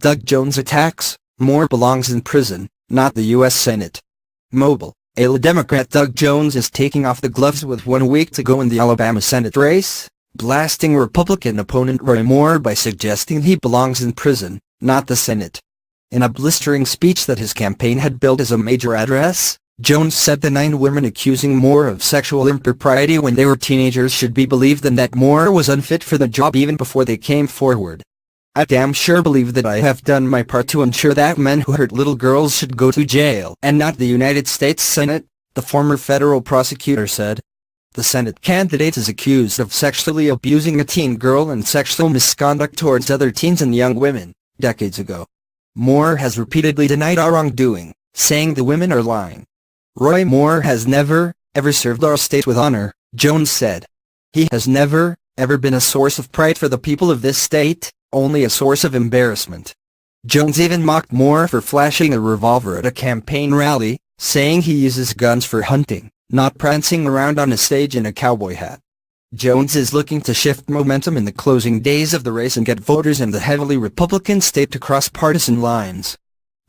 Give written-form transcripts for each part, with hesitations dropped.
Doug Jones attacks, Moore belongs in prison, not the U.S. Senate. Mobile, a Democrat Doug Jones is taking off the gloves with 1 week to go in the Alabama Senate race, blasting Republican opponent Roy Moore by suggesting he belongs in prison, not the Senate. In a blistering speech that his campaign had billed as a major address, Jones said the 9 women accusing Moore of sexual impropriety when they were teenagers should be believed and that Moore was unfit for the job even before they came forward. "I damn sure believe that I have done my part to ensure that men who hurt little girls should go to jail and not the United States Senate," the former federal prosecutor said. The Senate candidate is accused of sexually abusing a teen girl and sexual misconduct towards other teens and young women, decades ago. Moore has repeatedly denied our wrongdoing, saying the women are lying. "Roy Moore has never, ever served our state with honor," Jones said. "He has never, ever been a source of pride for the people of this state, only a source of embarrassment." Jones even mocked Moore for flashing a revolver at a campaign rally, saying he uses guns for hunting, not prancing around on a stage in a cowboy hat. Jones is looking to shift momentum in the closing days of the race and get voters in the heavily Republican state to cross partisan lines.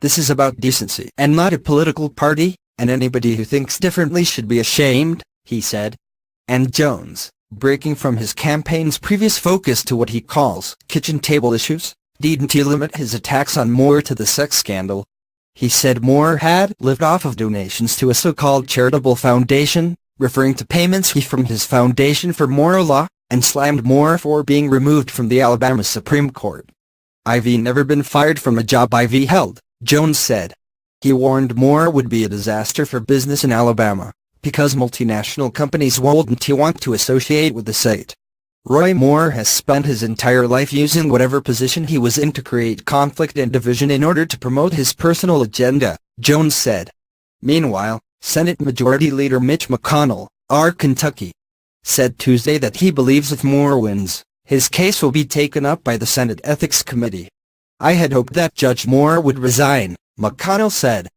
"This is about decency and not a political party, and anybody who thinks differently should be ashamed," he said. And Jones, breaking from his campaign's previous focus to what he calls kitchen table issues, didn't limit his attacks on Moore to the sex scandal. He said Moore had lived off of donations to a so-called charitable foundation, referring to payments from his Foundation for Moral Law, and slammed Moore for being removed from the Alabama Supreme Court. "I've never been fired from a job I've held," Jones said. He warned Moore would be a disaster for business in Alabama, because multinational companies wouldn't want to associate with the state. Roy Moore has spent his entire life using whatever position he was in to create conflict and division in order to promote his personal agenda, Jones said. Meanwhile, Senate Majority Leader Mitch McConnell, R. Kentucky, said Tuesday that he believes if Moore wins, his case will be taken up by the Senate Ethics Committee. "I had hoped that Judge Moore would resign," McConnell said.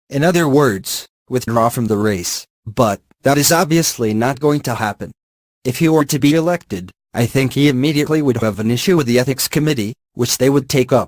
"In other words, withdraw from the race, but that is obviously not going to happen. If he were to be elected, I think he immediately would have an issue with the Ethics Committee, which they would take up.